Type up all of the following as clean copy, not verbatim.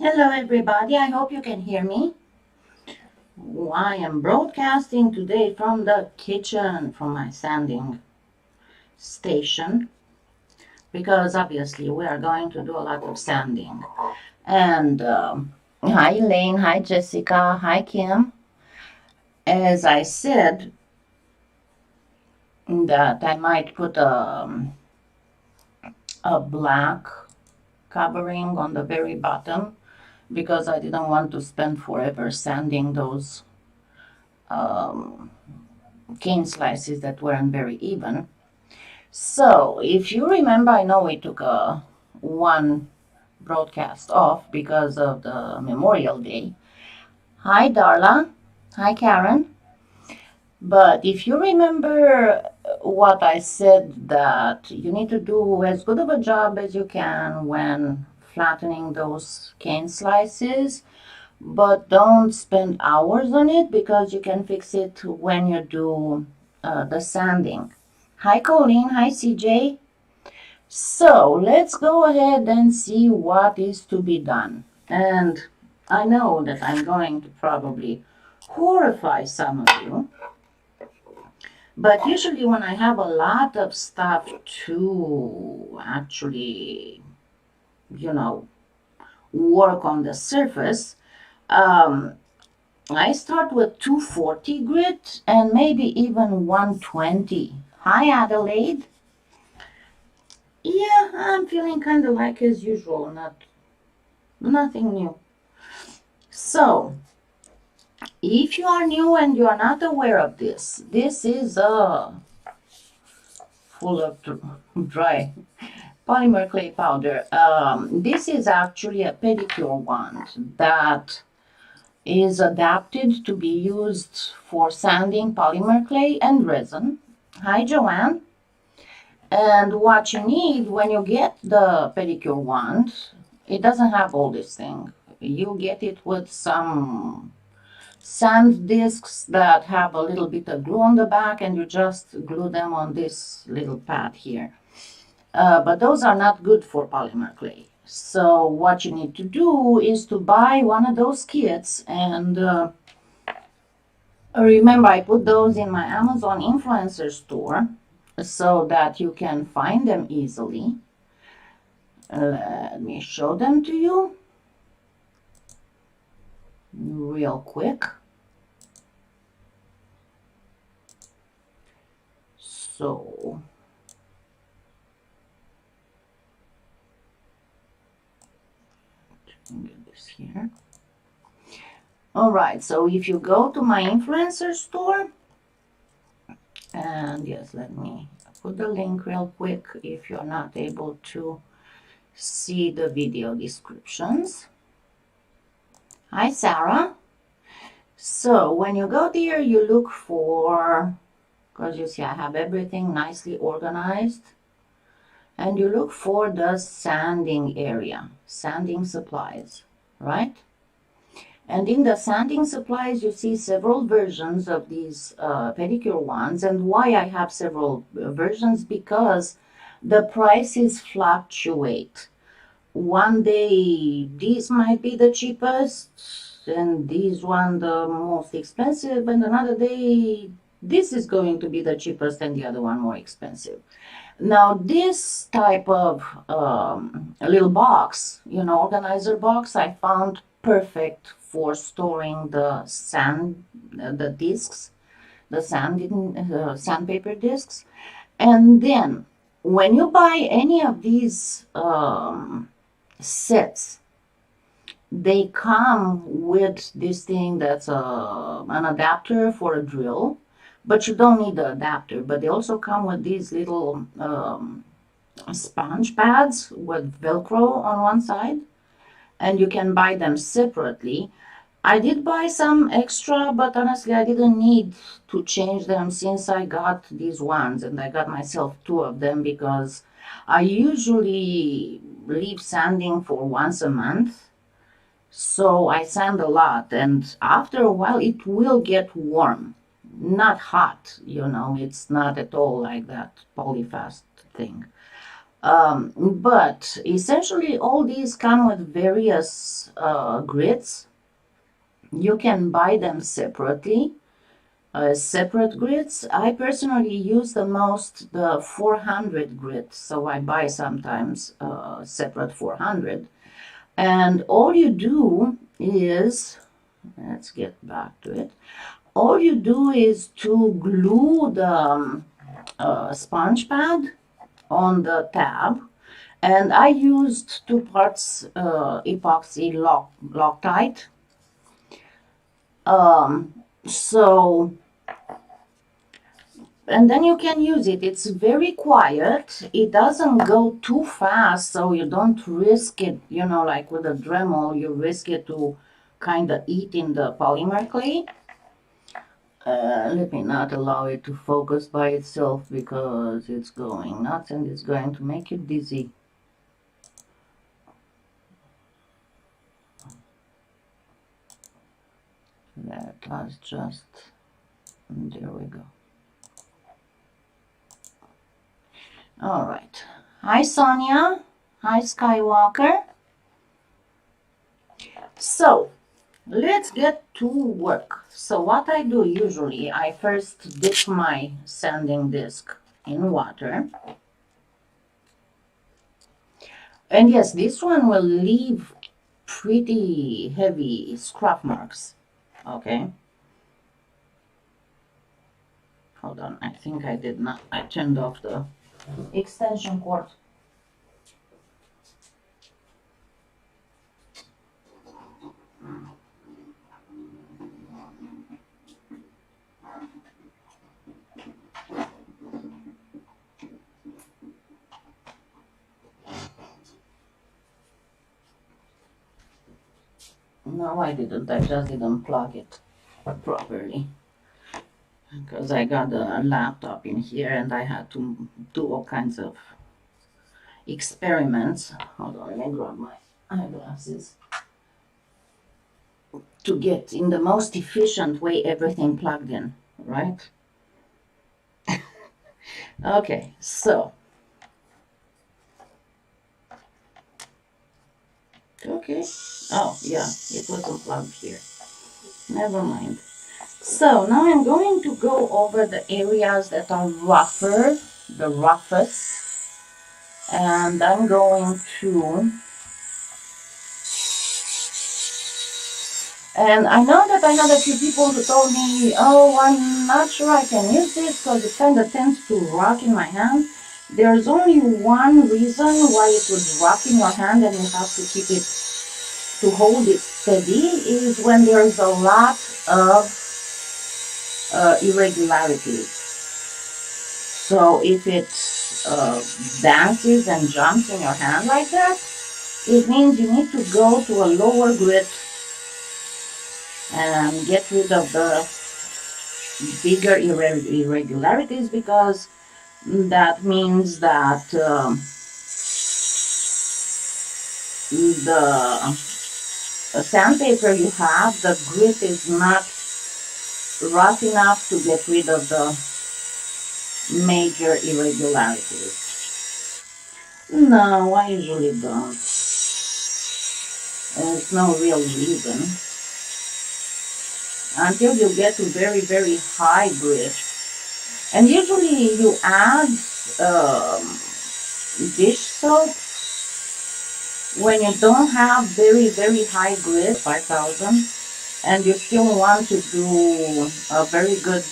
Hello everybody, I hope you can hear me. I am broadcasting today from the kitchen, from my sanding station, because obviously we are going to do a lot of sanding. And hi Elaine, hi Jessica, hi Kim. As I said, that I might put a black covering on the very bottom because I didn't want to spend forever sanding those um, cane slices that weren't very even. So, if you remember, I know we took one broadcast off because of the Memorial Day. Hi, Darla. Hi, Karen. But if you remember what I said, that you need to do as good of a job as you can when flattening those cane slices, but don't spend hours on it because you can fix it when you do the sanding. Hi, Colleen. Hi, CJ. So let's go ahead and see what is to be done. And I know that I'm going to probably horrify some of you, but usually when I have a lot of stuff to actually, you know, work on the surface, um, I start with 240 grit and maybe even 120. Hi, Adelaide. Yeah, I'm feeling kind of like as usual, nothing new. So, if you are new and you are not aware of this, this is a full of dry polymer clay powder. This is actually a pedicure wand that is adapted to be used for sanding polymer clay and resin. Hi, Joanne. And what you need when you get the pedicure wand, it doesn't have all this thing. You get it with some sand discs that have a little bit of glue on the back, and you just glue them on this little pad here. But those are not good for polymer clay. So what you need to do is to buy one of those kits, and remember I put those in my Amazon influencer store so that you can find them easily. Let me show them to you real quick. So get this here. All right, so if you go to my influencer store, and yes, let me put the link real quick if you're not able to see the video descriptions. Hi, Sarah. So when you go there, you look for, because you see I have everything nicely organized, and you look for the sanding area, sanding supplies, right? And in the sanding supplies, you see several versions of these pedicure wands. And why I have several versions? Because the prices fluctuate. One day, these might be the cheapest, and these one the most expensive, and another day, this is going to be the cheapest and the other one more expensive. Now, this type of little box, organizer box, I found perfect for storing the sand, the discs, the sandpaper discs. And then, when you buy any of these sets, they come with this thing that's an adapter for a drill, but you don't need the adapter. But they also come with these little sponge pads with Velcro on one side, and you can buy them separately. I did buy some extra, but honestly, I didn't need to change them since I got these ones, and I got myself two of them because I usually leave sanding for once a month. So I sand a lot, and after a while, it will get warm. Not hot, it's not at all like that polyfast thing. But essentially all these come with various grids. You can buy them separately, separate grids. I personally use the 400 grid, so I buy sometimes separate 400. And all you do is, let's get back to it, all you do is to glue the sponge pad on the tab, and I used 2 parts epoxy Loctite. So, and then you can use it. It's very quiet. It doesn't go too fast, so you don't risk it, you know, like with a Dremel, you risk it to kind of eat in the polymer clay. Let me not allow it to focus by itself because it's going nuts and it's going to make you dizzy. That was just, there we go. All right. Hi, Sonia. Hi, Skywalker. So, let's get to work. So what I do usually, I first dip my sanding disc in water. And yes, this one will leave pretty heavy scrap marks. Okay. Hold on, I think I did not, I turned off the extension cord. No, I didn't. I just didn't plug it properly because I got a laptop in here and I had to do all kinds of experiments. Hold on, let me grab my eyeglasses to get in the most efficient way everything plugged in, right? Okay, so. Okay. Oh, yeah, it wasn't plugged here. Never mind. So now I'm going to go over the areas that are rougher, the roughest, and I'm going to, and I know that I had a few people who told me, oh, I'm not sure I can use this because it kind of tends to rock in my hand. There's only one reason why it would rock in your hand and you have to keep it, to hold it steady, is when there's a lot of irregularities. So if it dances and jumps in your hand like that, it means you need to go to a lower grit and get rid of the bigger irregularities, because that means that the sandpaper you have, the grit is not rough enough to get rid of the major irregularities. No, I usually don't. There's no real reason. Until you get to very, very high grit. And usually you add dish soap when you don't have very, very high grit, 5000, and you still want to do a very good,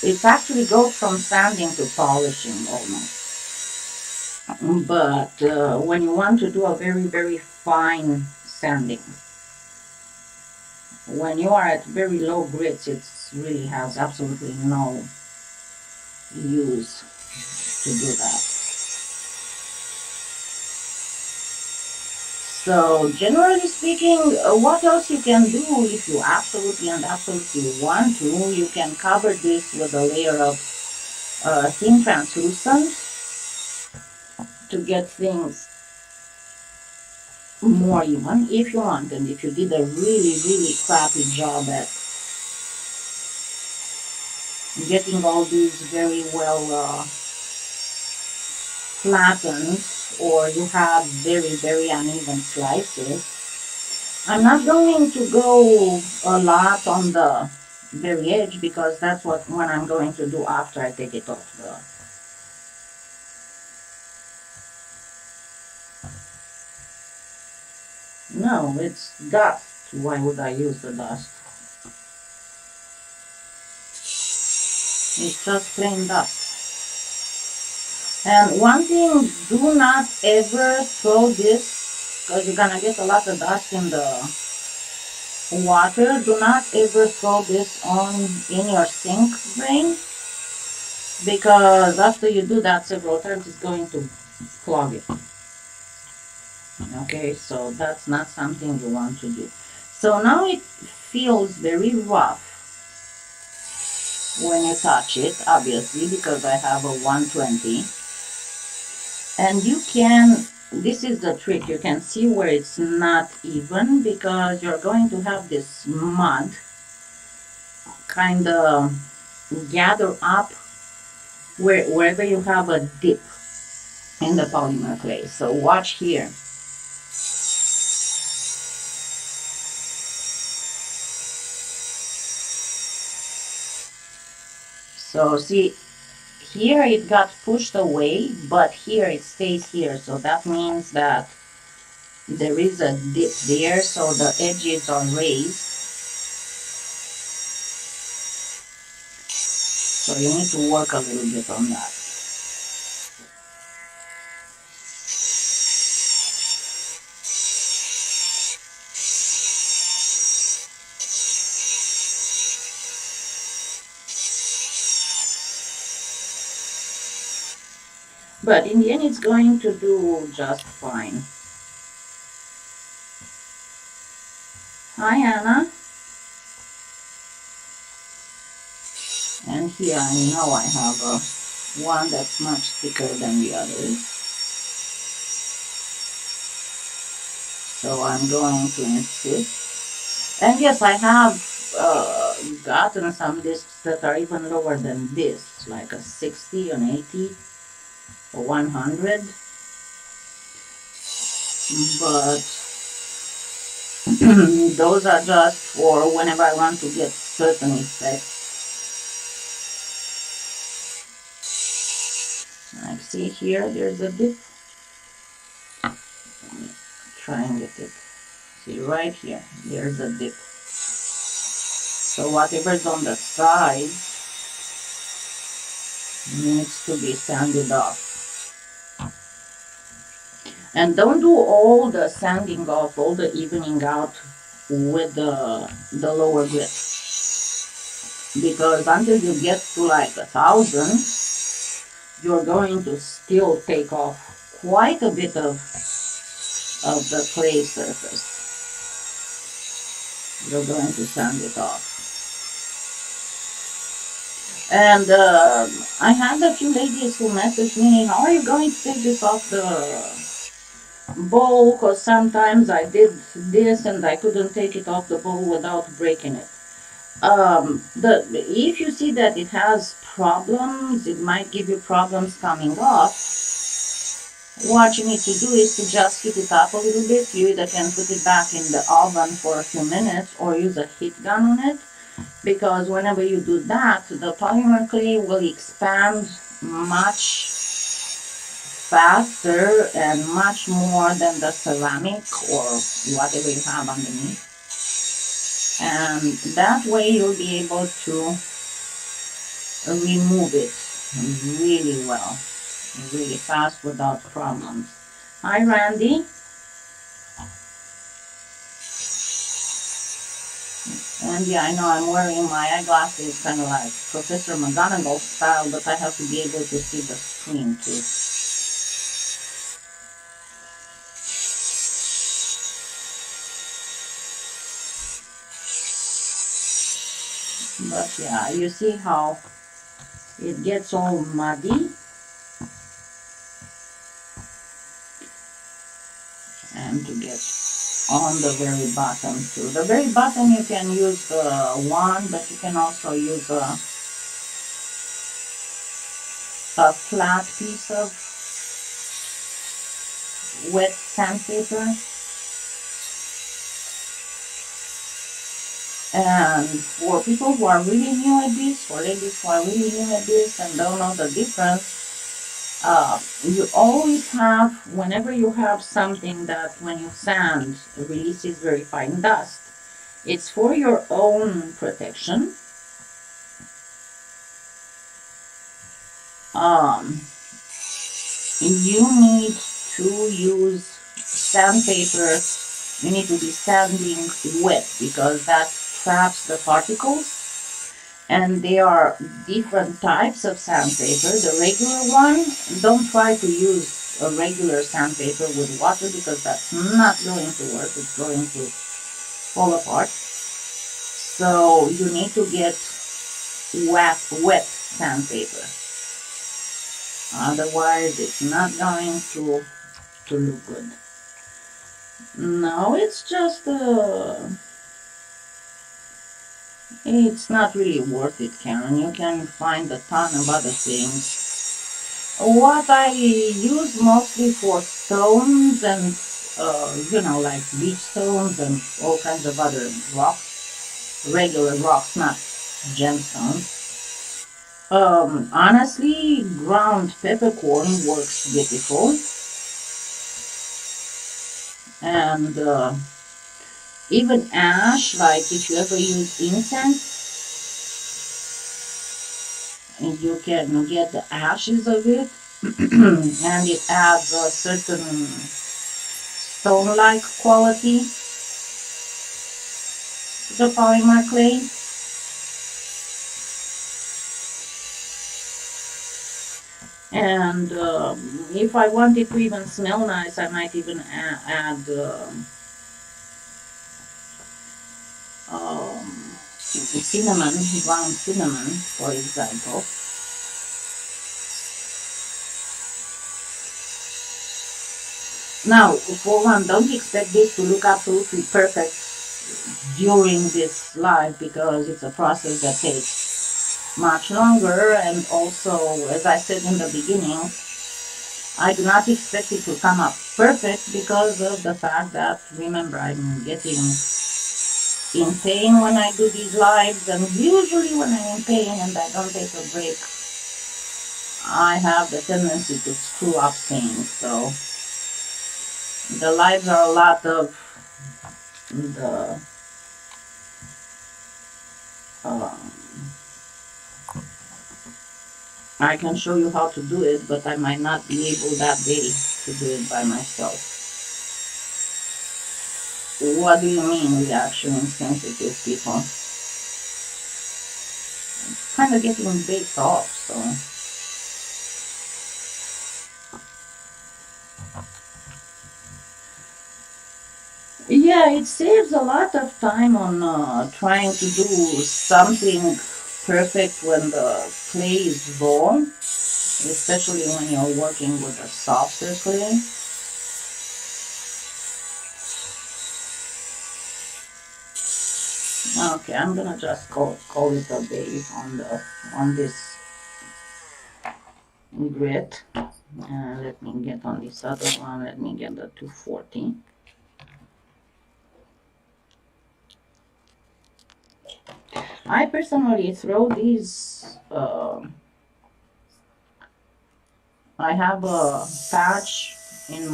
it actually goes from sanding to polishing almost. But when you want to do a very, very fine sanding, when you are at very low grits, it really has absolutely no use to do that. So generally speaking, what else you can do if you absolutely want to, you can cover this with a layer of thin translucent to get things more even if you want, and if you did a really, really crappy job at getting all these very well flattened or you have very, very uneven slices, I'm not going to go a lot on the very edge because that's what I'm going to do after I take it off the. No, it's dust. Why would I use the dust? It's just plain dust. And one thing, do not ever throw this because you're gonna get a lot of dust in the water. Do not ever throw this in your sink drain because after you do that several times, it's going to clog it. Okay, so that's not something you want to do. So now it feels very rough when you touch it, obviously, because I have a 120. And you can, this is the trick, you can see where it's not even because you're going to have this mud kind of gather up wherever you have a dip in the polymer clay. So watch here. So see, here it got pushed away, but here it stays here. So that means that there is a dip there, so the edges are raised. So you need to work a little bit on that. But in the end, it's going to do just fine. Hi, Anna. And here I know I have one that's much thicker than the others. So I'm going to insist. And yes, I have gotten some discs that are even lower than this, like a 60, an 80, or 100. But those are just for whenever I want to get certain effects. Like see here, there's a dip. Let me try and get it. See right here, there's a dip. So whatever's on the side needs to be sanded off. And don't do all the sanding off, all the evening out with the lower grit. Because until you get to like 1,000, you're going to still take off quite a bit of the clay surface. You're going to sand it off. And I had a few ladies who messaged me, how are you going to take this off the bowl? Because sometimes I did this and I couldn't take it off the bowl without breaking it. If you see that it has problems, it might give you problems coming off. What you need to do is to just heat it up a little bit. You either can put it back in the oven for a few minutes or use a heat gun on it, because whenever you do that, the polymer clay will expand much faster and much more than the ceramic or whatever you have underneath. And that way you'll be able to remove it really well, really fast without problems. Hi, Randy. And yeah, I know I'm wearing my eyeglasses kind of like Professor McGonagall style, but I have to be able to see the screen too. But yeah, you see how it gets all muddy. And to get on the very bottom too. The very bottom you can use the wand, but you can also use a flat piece of wet sandpaper. And for people who are really new at this, for ladies who are really new at this and don't know the difference, you always have, whenever you have something that when you sand releases very fine dust, it's for your own protection. You need to use sandpaper. You need to be sanding wet because that traps the particles. And there are different types of sandpaper. The regular one, don't try to use a regular sandpaper with water because that's not going to work. It's going to fall apart. So you need to get wet sandpaper. Otherwise, it's not going to look good. No, it's just it's not really worth it, Karen. You can find a ton of other things. What I use mostly for stones and, like beach stones and all kinds of other rocks, regular rocks, not gemstones. Honestly, ground peppercorn works beautiful. And even ash, like if you ever use incense, you can get the ashes of it and it adds a certain stone-like quality to the polymer clay. And if I want it to even smell nice, I might even add cinnamon, ground cinnamon, for example. Now, for one, don't expect this to look absolutely perfect during this live because it's a process that takes much longer. And also, as I said in the beginning, I do not expect it to come up perfect because of the fact that, remember, I'm getting in pain when I do these lives, and usually when I'm in pain and I don't take a break, I have the tendency to screw up things. So the lives are a lot of the I can show you how to do it, but I might not be able that day to do it by myself. What do you mean, reaction insensitive people? It's kind of getting baked off, so. Yeah, it saves a lot of time on trying to do something perfect when the clay is raw, especially when you're working with a softer clay. Okay, I'm gonna just call it a day on this grit. Let me get on this other one. Let me get the 240. I personally throw these. I have a patch on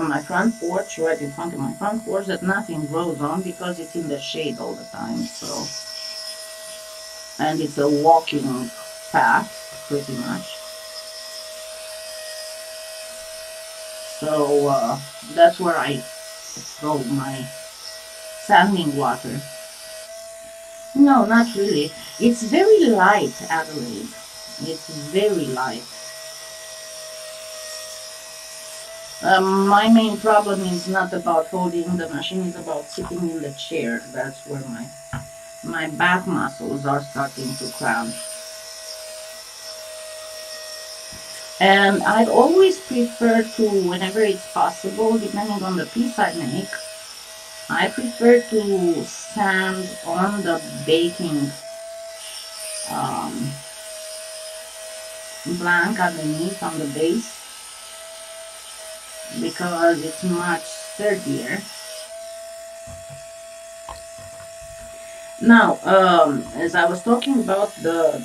my front porch, right in front of my front porch, that nothing grows on because it's in the shade all the time. So, and it's a walking path, pretty much. So that's where I throw my sanding water. No, not really. It's very light, Adelaide. It's very light. My main problem is not about holding the machine, it's about sitting in the chair. That's where my back muscles are starting to cramp. And I'd always prefer to, whenever it's possible, depending on the piece I make, I prefer to sand on the baking blank underneath on the base. because it's much sturdier. Now, as I was talking about the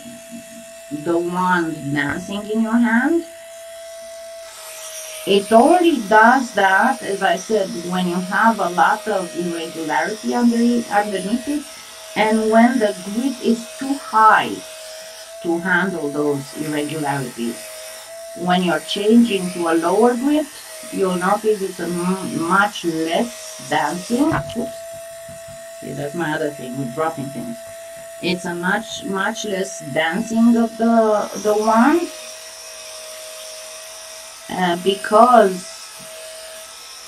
wand dancing in your hand, it only does that, as I said, when you have a lot of irregularity underneath it, and when the grit is too high to handle those irregularities. When you're changing to a lower grit, you'll notice it's a much less dancing. Oops. See, that's my other thing with dropping things. It's a much less dancing of the wand, because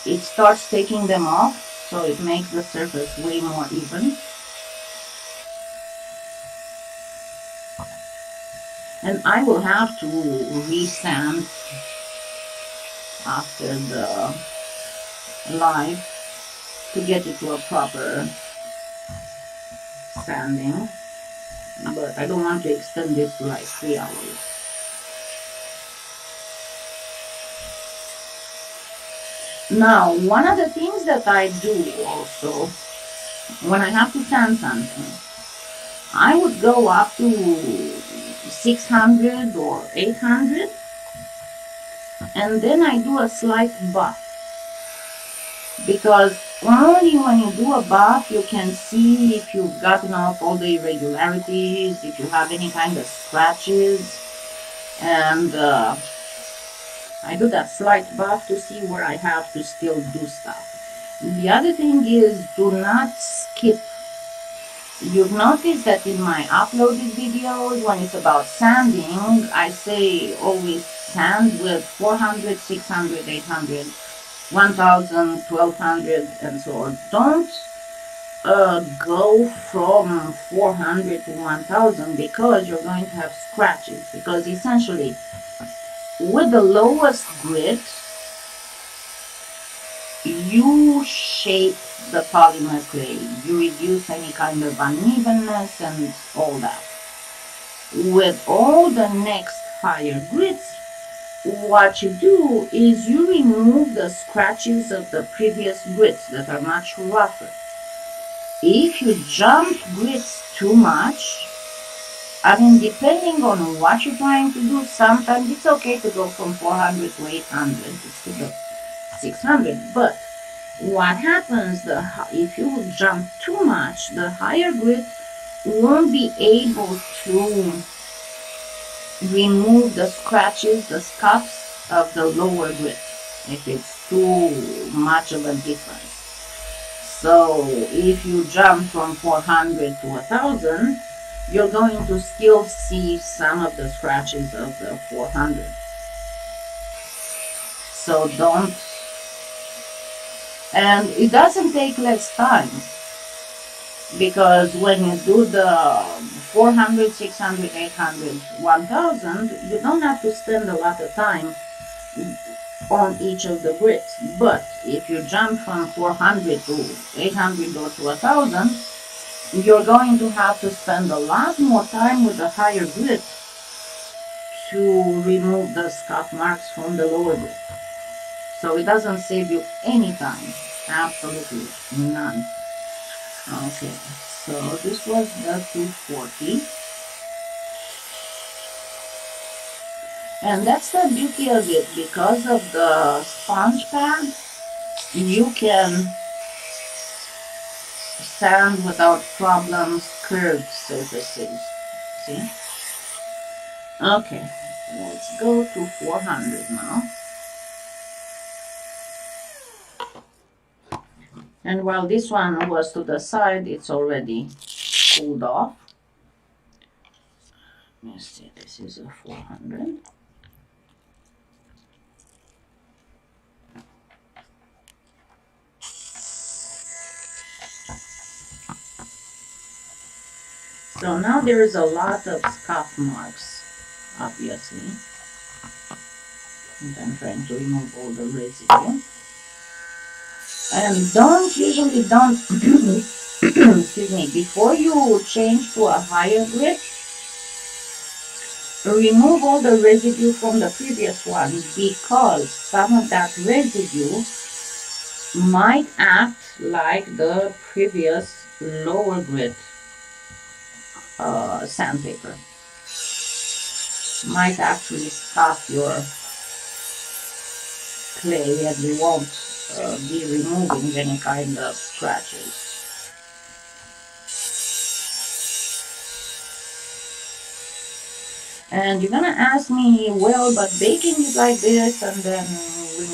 it starts taking them off, so it makes the surface way more even. And I will have to re-sand after the live to get it to a proper sanding, but I don't want to extend this to like 3 hours. Now, one of the things that I do also, when I have to sand something, I would go up to 600 or 800, and then I do a slight buff, because only when you do a buff you can see if you've gotten off all the irregularities, if you have any kind of scratches, and I do that slight buff to see where I have to still do stuff. The other thing is, do not skip. You've noticed that in my uploaded videos, when it's about sanding, I say always sand with 400, 600, 800, 1000, 1200, and so on. Don't go from 400 to 1000, because you're going to have scratches. Because essentially, with the lowest grit, you shape the polymer clay. You reduce any kind of unevenness and all that. With all the next higher grits, what you do is you remove the scratches of the previous grits that are much rougher. If you jump grits too much, I mean, depending on what you're trying to do, sometimes it's okay to go from 400 to 800 instead of 600. But what happens, if you jump too much, the higher grit won't be able to remove the scratches, the scuffs of the lower grit, if it's too much of a difference. So if you jump from 400 to 1000, you're going to still see some of the scratches of the 400. So don't, and it doesn't take less time, because when you do the 400, 600, 800, 1000, you don't have to spend a lot of time on each of the grits. But if you jump from 400 to 800 or to 1000, you're going to have to spend a lot more time with the higher grit to remove the scuff marks from the lower grit. So it doesn't save you any time, absolutely none. Okay, so this was the 240. And that's the beauty of it. Because of the sponge pad, you can sand without problems curved surfaces. See? Okay, let's go to 400 now. And while this one was to the side, it's already cooled off. Let's see, this is a 400. So now there is a lot of scuff marks, obviously. And I'm trying to remove all the residue. And usually don't, excuse me, before you change to a higher grit, remove all the residue from the previous one, because some of that residue might act like the previous lower grit sandpaper. Might actually stop your clay, and we won't be removing any kind of scratches. And you're gonna ask me, well, but baking it like this, and then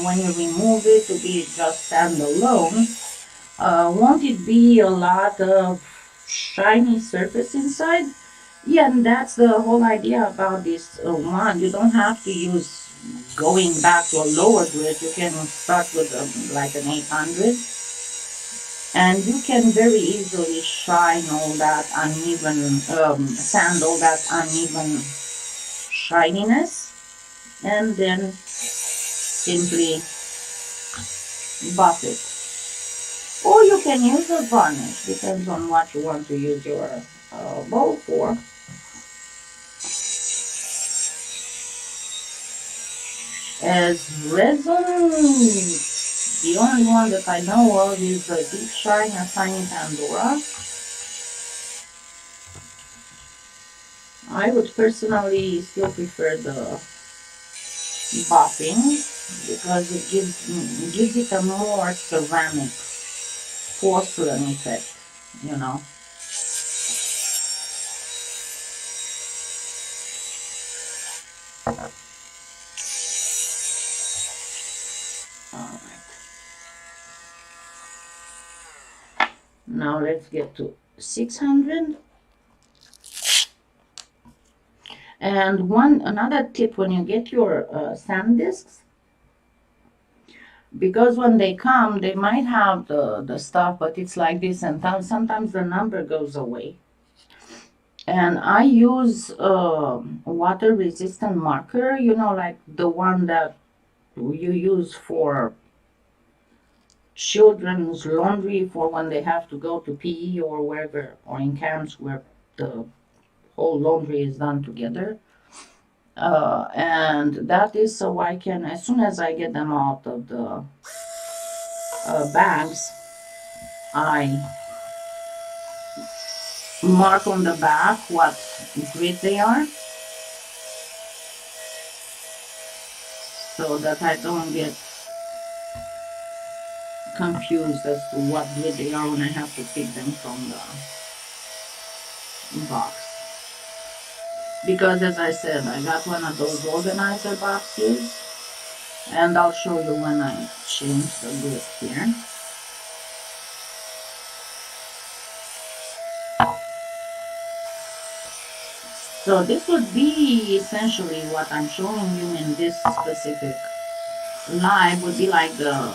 when you remove it to be just standalone, won't it be a lot of shiny surface inside? Yeah, and that's the whole idea about this one. You don't have to use going back to a lower grit. You can start with like an 800, and you can very easily shine all that uneven, sand all that uneven shininess, and then simply buff it. Or you can use a varnish, depends on what you want to use your bowl for. As resin, the only one that I know of is the Deep Shine and Tiny Pandora. I would personally still prefer the buffing, because it gives it a more ceramic porcelain effect, you know. Alright. Now let's get to 600. And another tip when you get your sand discs, because when they come, they might have the stuff, but it's like this, and sometimes the number goes away. And I use water resistant marker, you know, like the one that you use for children's laundry, for when they have to go to PE or wherever, or in camps where the whole laundry is done together. And that is so I can, as soon as I get them out of the bags, I mark on the back what grit they are, so that I don't get confused as to what grit they are when I have to pick them from the box. Because as I said, I got one of those organizer boxes, and I'll show you when I change the grit here. So this would be essentially what I'm showing you in this specific live, would be like the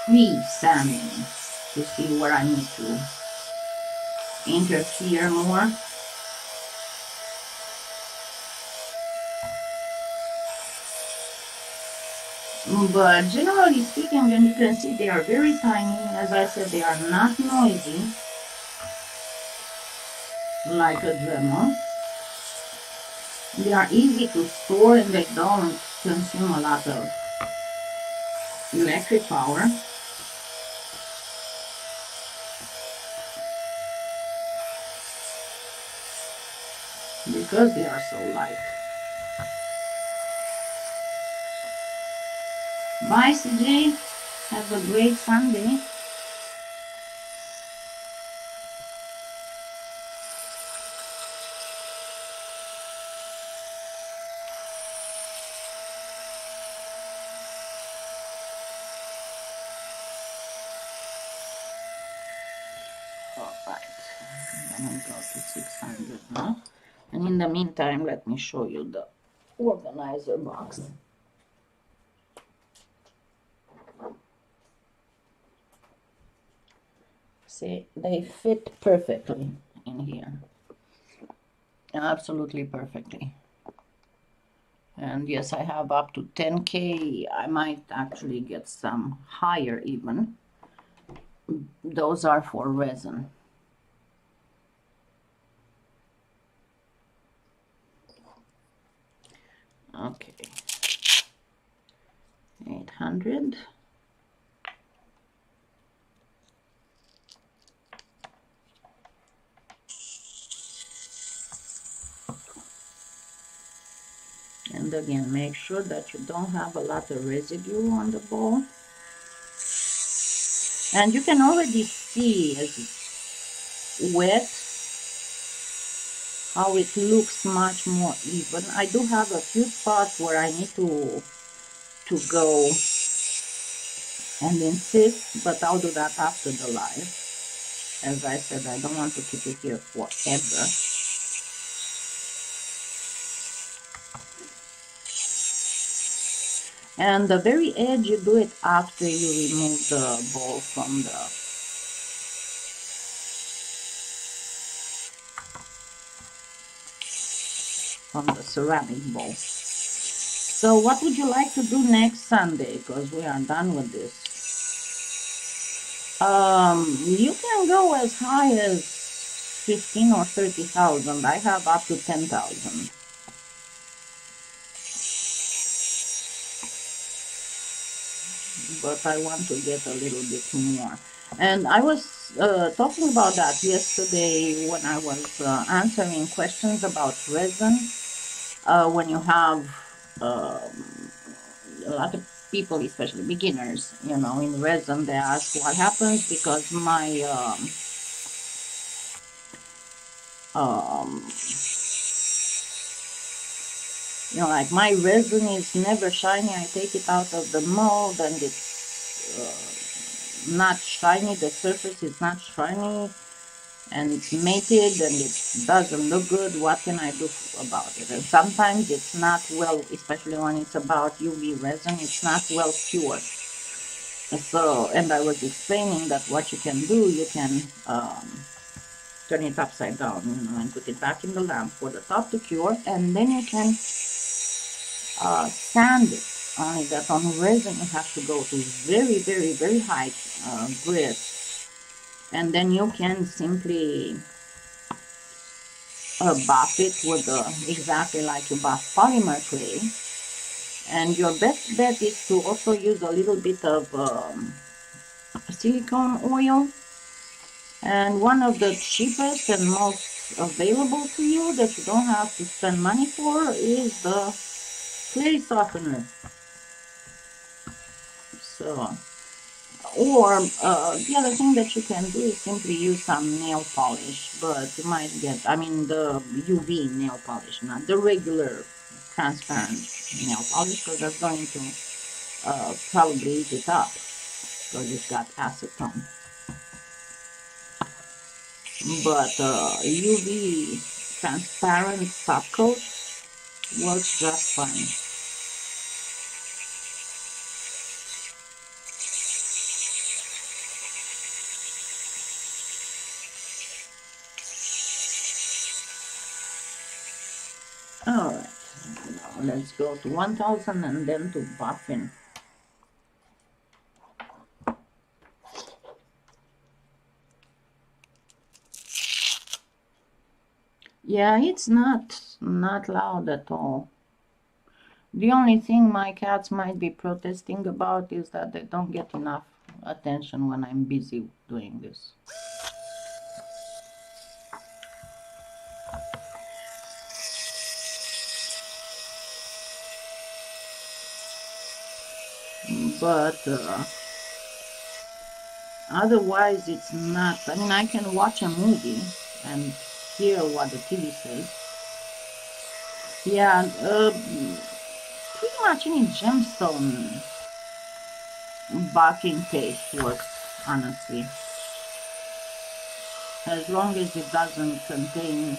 pre-sanding, to see where I need to interfere more. But generally speaking, and you can see they are very tiny. As I said, they are not noisy like a Dremel. They are easy to store, and they don't consume a lot of electric power. Because they are so light. Bye, CJ. Have a great Sunday. Alright, I'm going to go to 600 now. And in the meantime, let me show you the organizer box. See, they fit perfectly in here. Absolutely perfectly. And yes, I have up to 10K. I might actually get some higher even. Those are for resin. Okay. 800. And again, make sure that you don't have a lot of residue on the bowl. And you can already see as it's wet how it looks much more even. I do have a few spots where I need to go and insist, but I'll do that after the live. As I said, I don't want to keep it here forever. And the very edge, you do it after you remove the bowl from the ceramic bowl. So what would you like to do next Sunday? Because we are done with this. You can go as high as 15 or 30,000. I have up to 10,000. But I want to get a little bit more. And I was talking about that yesterday when I was answering questions about resin. When you have a lot of people, especially beginners, you know, in resin, they ask what happens because my you know, like my resin is never shiny. I take it out of the mold and it's not shiny. The surface is not shiny and it's mated and it doesn't look good. What can I do about it? And sometimes it's not well, especially when it's about UV resin, it's not well cured. So, and I was explaining that what you can do, you can turn it upside down, you know, and put it back in the lamp for the top to cure, and then you can sand it. Only that on resin you have to go to very, very, very high grit, and then you can simply buff it with exactly like you buff polymer clay. And your best bet is to also use a little bit of silicone oil. And one of the cheapest and most available to you that you don't have to spend money for is the clay softener. So, or the other thing that you can do is simply use some nail polish, but you might get, I mean, the UV nail polish, not the regular transparent nail polish, because that's going to probably eat it up because it's got acetone. But UV transparent top coat works just fine. Alright, now let's go to 1000 and then to buffing. Yeah, it's not loud at all. The only thing my cats might be protesting about is that they don't get enough attention when I'm busy doing this. But otherwise it's not, I mean, I can watch a movie and hear what the TV says. Yeah, pretty much any gemstone buffing paste works, honestly. As long as it doesn't contain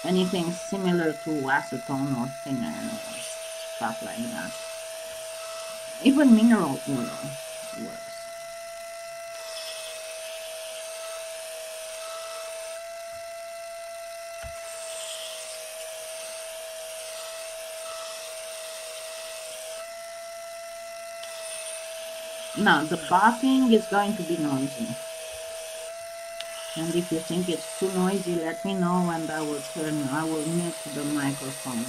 anything similar to acetone or thinner or stuff like that. Even mineral oil works. Now, the buffing is going to be noisy. And if you think it's too noisy, let me know and I will mute the microphone.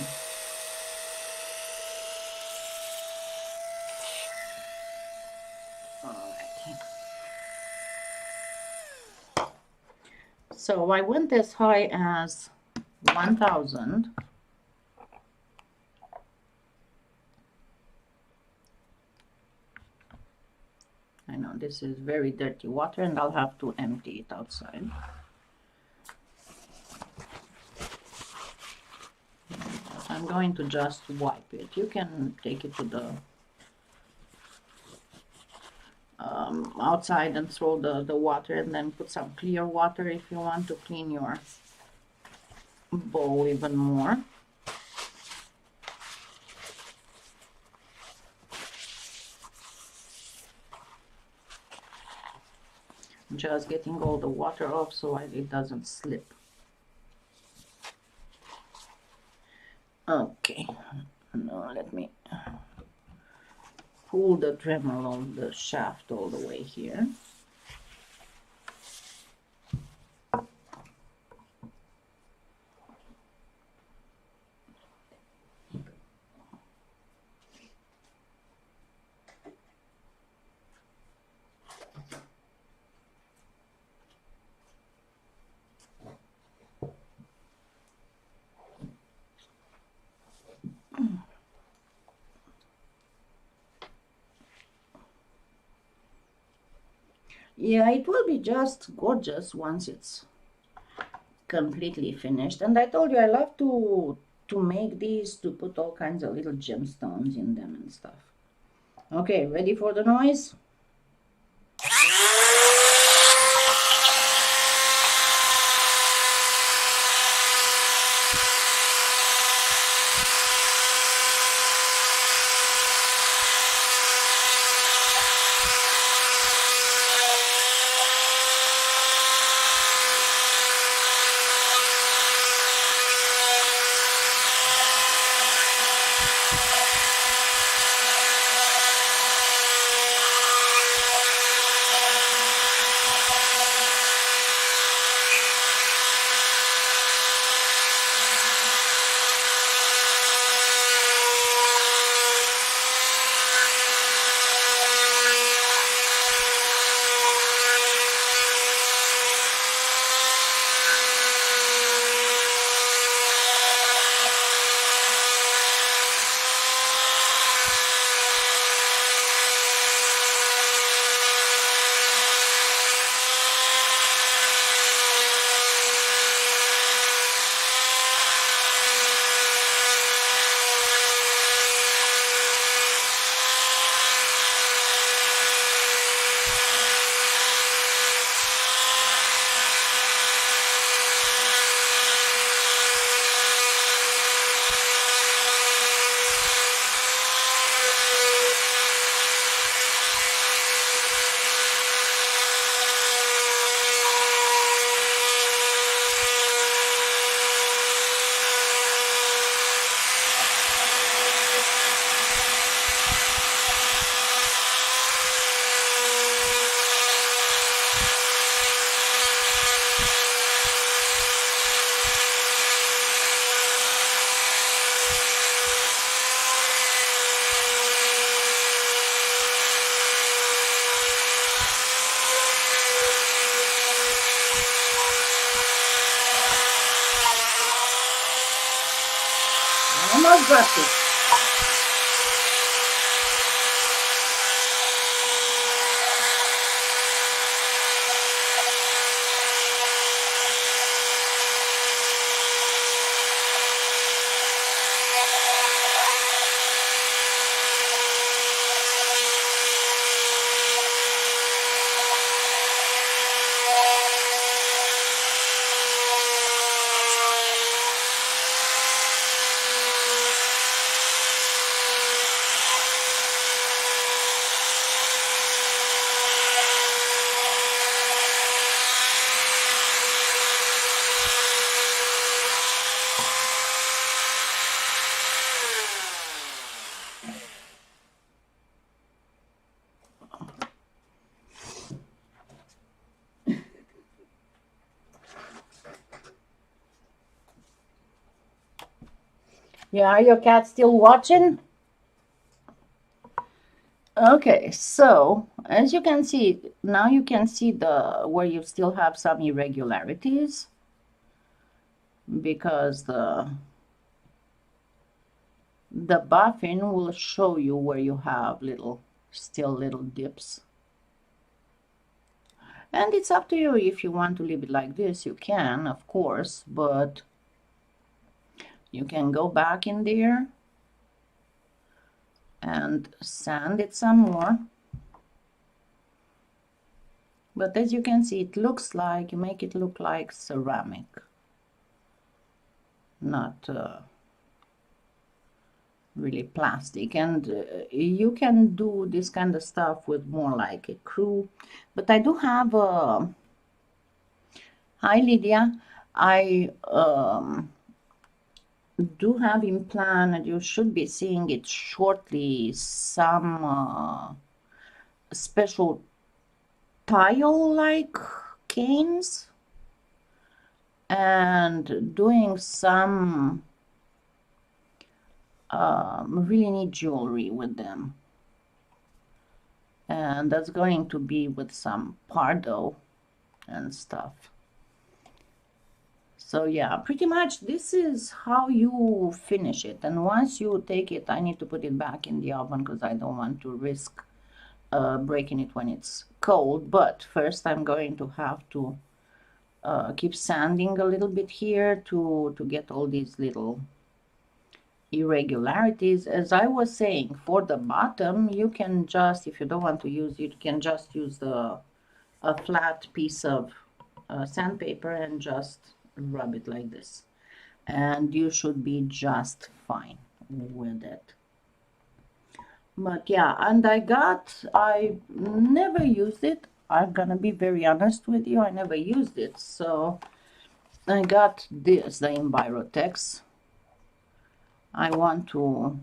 So I went as high as 1000. I know this is very dirty water and I'll have to empty it outside. I'm going to just wipe it. You can take it to the outside and throw the water, and then put some clear water if you want to clean your bowl even more. Just getting all the water off so it doesn't slip. Okay, now let me pull the Dremel on the shaft all the way here. Yeah, it will be just gorgeous once it's completely finished. And I told you I love to make these, to put all kinds of little gemstones in them and stuff. Okay, ready for the noise? Almost got it. Yeah, are your cats still watching? Okay, so as you can see, now you can see the where you still have some irregularities because the buffing will show you where you have still little dips. And it's up to you if you want to leave it like this, you can, of course, but you can go back in there and sand it some more. But as you can see, it looks like, you make it look like ceramic, not really plastic. And you can do this kind of stuff with more like a crew. But I do have a... Hi, Lydia. I do have in plan, and you should be seeing it shortly, some special tile-like canes, and doing some really neat jewelry with them. And that's going to be with some Pardo and stuff. So yeah, pretty much this is how you finish it. And once you take it, I need to put it back in the oven because I don't want to risk breaking it when it's cold. But first I'm going to have to keep sanding a little bit here to get all these little irregularities. As I was saying, for the bottom, you can just, if you don't want to use, you can just use a flat piece of sandpaper and just rub it like this, and you should be just fine with it. But yeah, and I never used it. I'm gonna be very honest with you, I never used it. So I got this, the Envirotex. I want to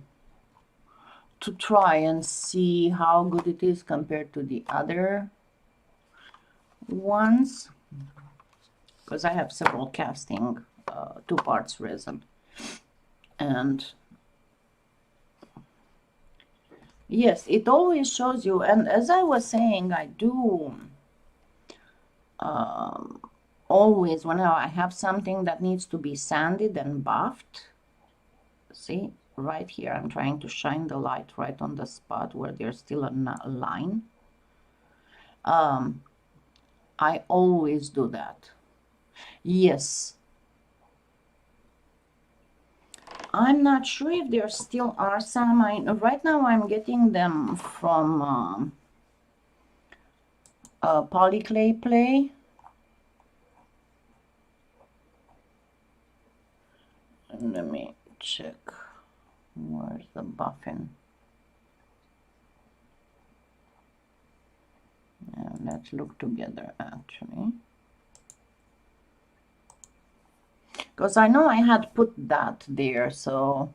try and see how good it is compared to the other ones, because I have several casting 2 parts resin. And yes, it always shows you. And as I was saying, I do always, whenever I have something that needs to be sanded and buffed, see right here, I'm trying to shine the light right on the spot where there's still a line. I always do that. Yes, I'm not sure if there still are some. Right now I'm getting them from PolyClay Play. Let me check. Where's the buffing? And let's look together actually. Because I know I had put that there, so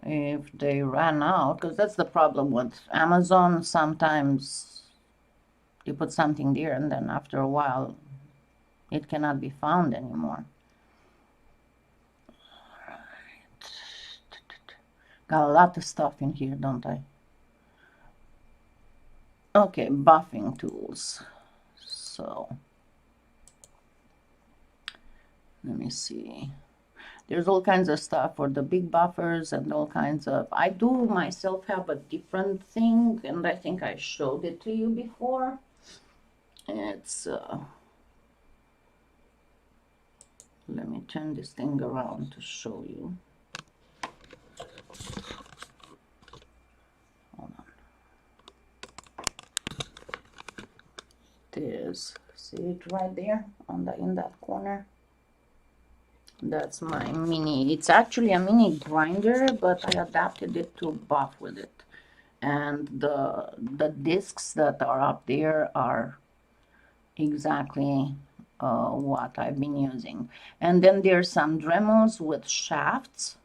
if they ran out, because that's the problem with Amazon, sometimes you put something there and then after a while it cannot be found anymore. Got a lot of stuff in here, don't I? Okay, buffing tools. So let me see. There's all kinds of stuff for the big buffers and all kinds of... I do myself have a different thing, and I think I showed it to you before. It's let me turn this thing around to show you. Hold on. It is, see it right there on in that corner? That's my mini. It's actually a mini grinder, but I adapted it to buff with it. And the discs that are up there are exactly what I've been using. And then there's some Dremels with shafts,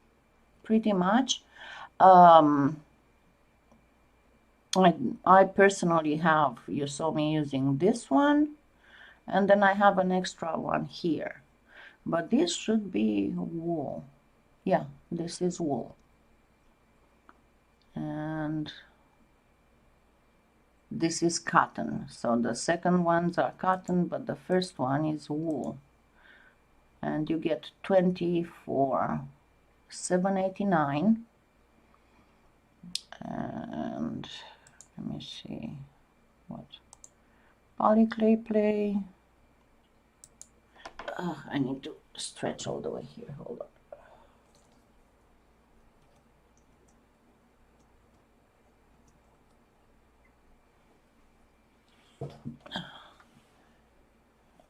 pretty much. I personally have, you saw me using this one, and then I have an extra one here. But this should be wool. Yeah, this is wool. And this is cotton. So the second ones are cotton, but the first one is wool. And you get 20 for $7.89. And let me see what PolyClay play. I need to stretch all the way here. Hold on.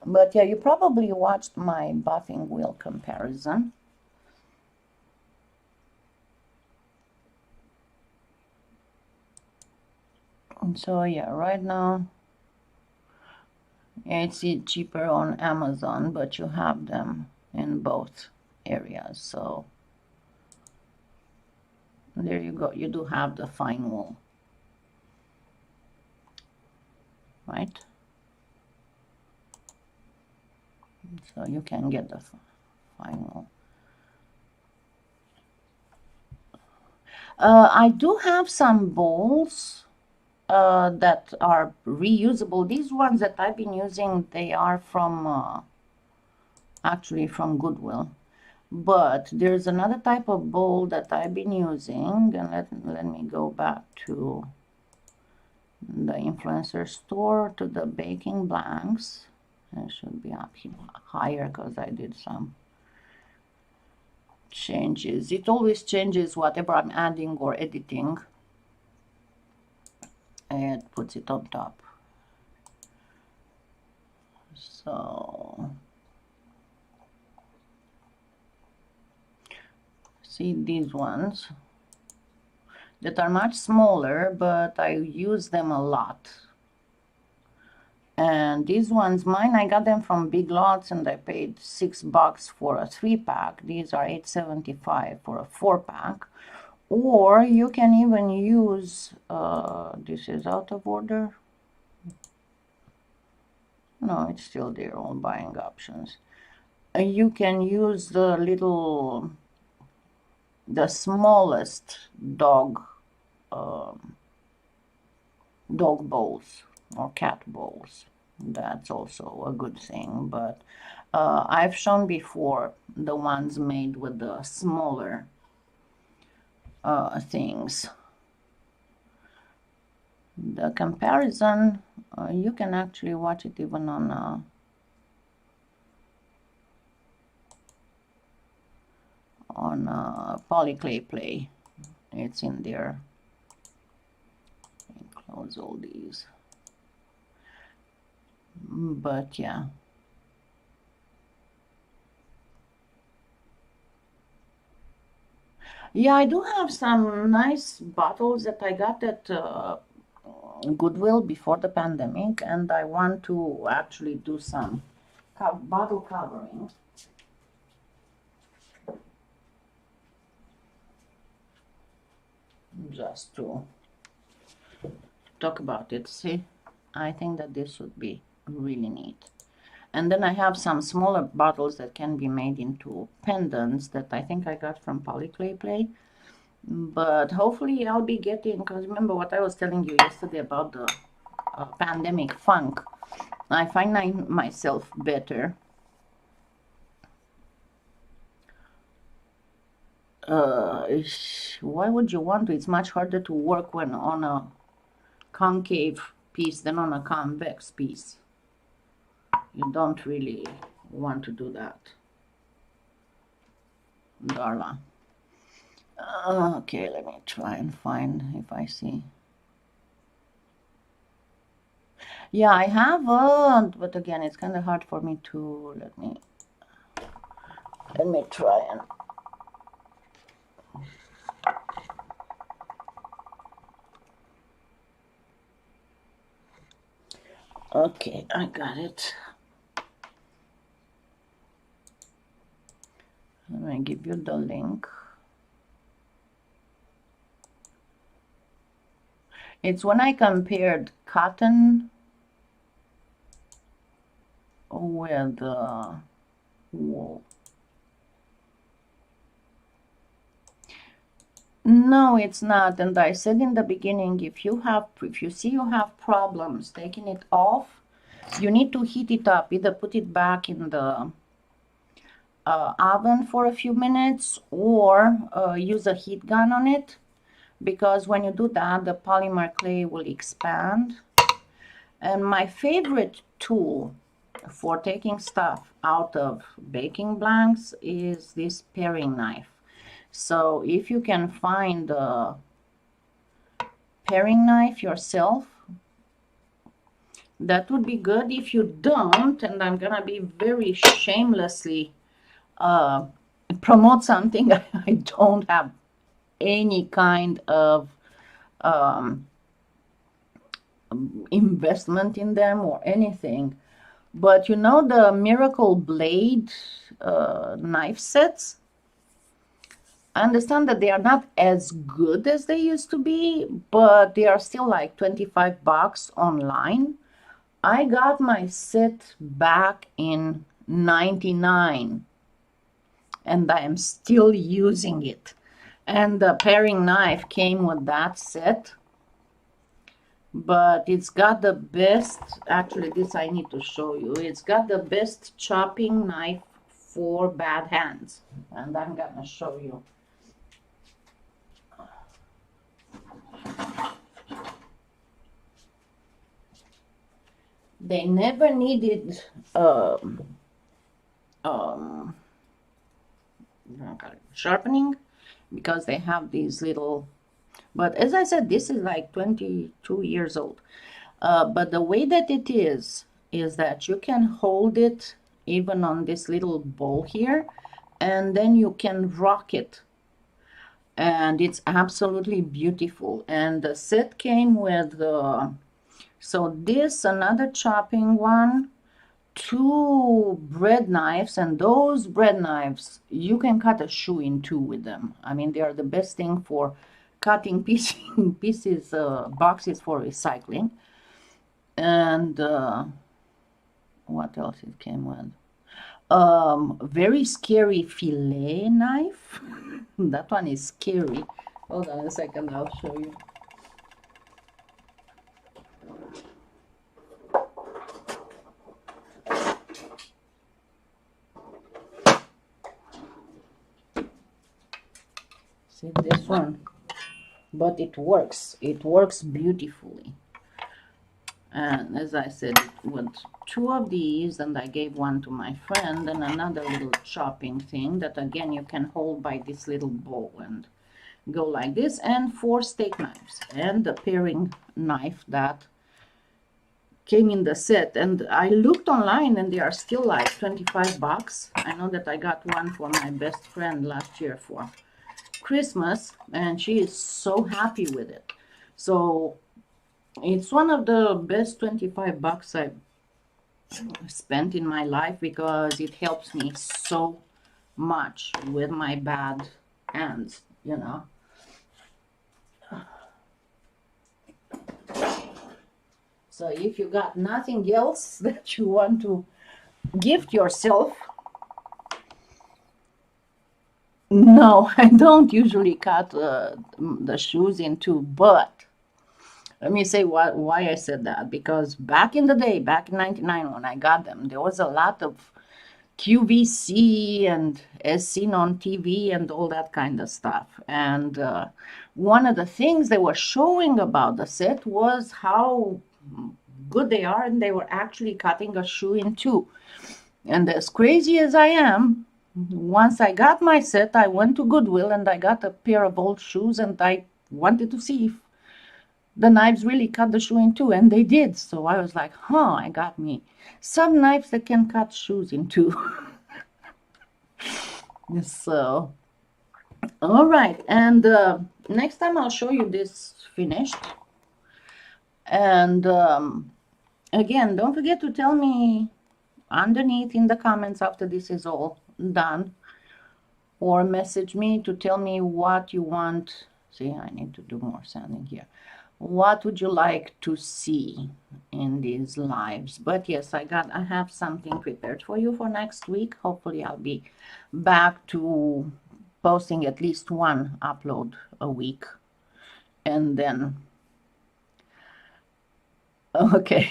But yeah, you probably watched my buffing wheel comparison. And so yeah, right now it's cheaper on Amazon, but you have them in both areas. So there you go. You do have the fine wool, right? So you can get the fine wool. I do have some bowls that are reusable. These ones that I've been using, they are from actually from Goodwill. But there's another type of bowl that I've been using, and let me go back to the influencer store, to the baking blanks. It should be up here higher because I did some changes. It always changes whatever I'm adding or editing. It puts it on top. So see these ones that are much smaller, but I use them a lot. And these ones, mine, I got them from Big Lots, and I paid $6 for a 3-pack. These are $8.75 for a 4-pack. Or you can even use, this is out of order. No, it's still there, all buying options. You can use the smallest dog bowls or cat bowls. That's also a good thing, but I've shown before the ones made with the smaller things. The comparison, you can actually watch it even on PolyClay Play. It's in there. Close all these. But yeah. Yeah, I do have some nice bottles that I got at Goodwill before the pandemic, and I want to actually do some bottle covering. Just to talk about it. See, I think that this would be really neat. And then I have some smaller bottles that can be made into pendants that I think I got from PolyClay Play. But hopefully I'll be getting, because remember what I was telling you yesterday about the pandemic funk. I find myself better. Why would you want to? It's much harder to work when on a concave piece than on a convex piece. You don't really want to do that, Darla. Okay, let me try and find if I see. Yeah, I have, but again, it's kind of hard for me to, let me try and, okay, I got it. Let me give you the link. It's when I compared cotton with wool. No, it's not. And I said in the beginning, if you see you have problems taking it off, you need to heat it up. Either put it back in the oven for a few minutes, or use a heat gun on it, because when you do that, the polymer clay will expand. And my favorite tool for taking stuff out of baking blanks is this paring knife. So if you can find a paring knife yourself, that would be good. If you don't, and I'm gonna be very shamelessly promote something, I don't have any kind of investment in them or anything, but you know the Miracle Blade knife sets, I understand that they are not as good as they used to be, but they are still like $25 online. I got my set back in '99 and I am still using it. And the paring knife came with that set, but it's got the best, actually this I need to show you, it's got the best chopping knife for bad hands, and I'm gonna show you. They never needed sharpening because they have these little, but as I said, this is like 22 years old. But the way that it is that you can hold it even on this little bowl here, and then you can rock it. And it's absolutely beautiful. And the set came with, so this, another chopping one, 2 bread knives, and those bread knives, you can cut a shoe in 2 with them. I mean, they are the best thing for cutting pieces, boxes for recycling. And what else it came with? Very scary fillet knife. That one is scary. Hold on a second, I'll show you. See this one? But it works. It works beautifully. And as I said, with 2 of these, and I gave one to my friend, and another little chopping thing that again you can hold by this little bowl and go like this, and 4 steak knives, and the paring knife that came in the set. And I looked online and they are still like $25. I know that I got one for my best friend last year for Christmas, and she is so happy with it. So it's one of the best $25 I've spent in my life, because it helps me so much with my bad hands, you know. So if you got nothing else that you want to gift yourself, no, I don't usually cut the shoes in 2, but let me say why I said that. Because back in the day, back in '99 when I got them, there was a lot of QVC and as seen on TV and all that kind of stuff. And one of the things they were showing about the set was how good they are, and they were actually cutting a shoe in 2. And as crazy as I am, once I got my set, I went to Goodwill and I got a pair of old shoes, and I wanted to see if the knives really cut the shoe in 2, and they did. So I was like, huh, I got me some knives that can cut shoes in 2. So, all right, and next time I'll show you this finished. And again, don't forget to tell me underneath in the comments after this is all done, or message me to tell me what you want. See, I need to do more sanding here. What would you like to see in these lives? But yes, I have something prepared for you for next week. Hopefully I'll be back to posting at least one upload a week. And then, okay.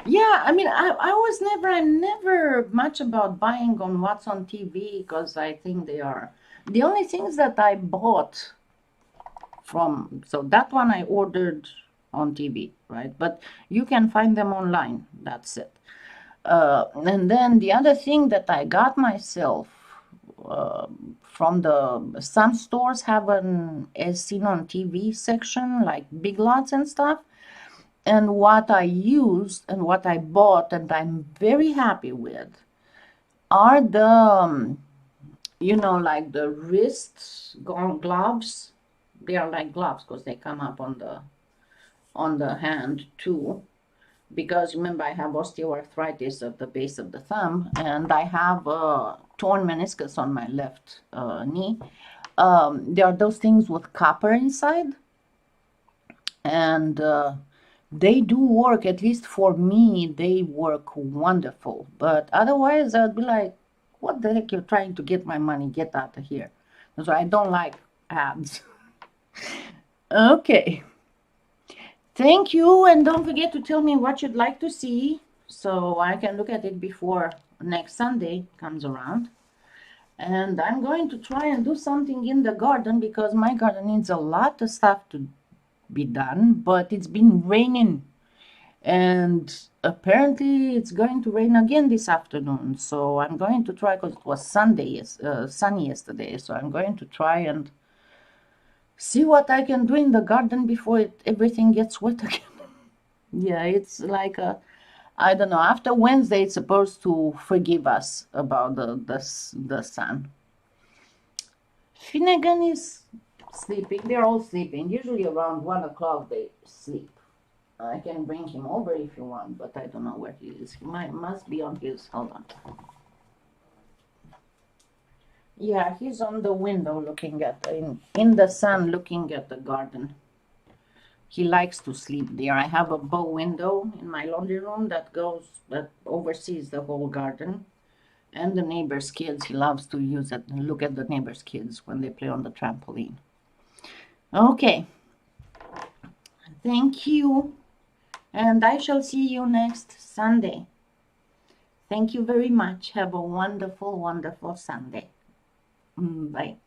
Yeah, I mean, I'm never much about buying on what's on TV because I think they are the only things that I bought from. So that one I ordered on TV, right? But you can find them online. That's it. And then the other thing that I got myself from some stores have an as seen on TV section, like Big Lots and stuff. And what I used and what I bought and I'm very happy with are like the wrist gloves. They are like gloves because they come up on the hand too. Because remember, I have osteoarthritis at the base of the thumb, and I have a torn meniscus on my left knee. There are those things with copper inside, and they do work, at least for me, they work wonderful. But otherwise, I'd be like, what the heck, you're trying to get my money, get out of here. So I don't like ads. Okay. Thank you, and don't forget to tell me what you'd like to see so I can look at it before next Sunday comes around. And I'm going to try and do something in the garden because my garden needs a lot of stuff to be done, but it's been raining and apparently it's going to rain again this afternoon. So I'm going to try, because it was sunny yesterday, so I'm going to try and see what I can do in the garden before everything gets wet again. Yeah, it's like I don't know, after Wednesday it's supposed to forgive us about the sun. Finnegan is sleeping. They're all sleeping. Usually around 1 o'clock they sleep. I can bring him over if you want, but I don't know where he is. He must be on his, hold on. Yeah, he's on the window looking at, in the sun looking at the garden. He likes to sleep there. I have a bow window in my laundry room that oversees the whole garden. And the neighbor's kids, he loves to use it and look at the neighbor's kids when they play on the trampoline. Okay. Thank you. And I shall see you next Sunday. Thank you very much. Have a wonderful, wonderful Sunday. Bye.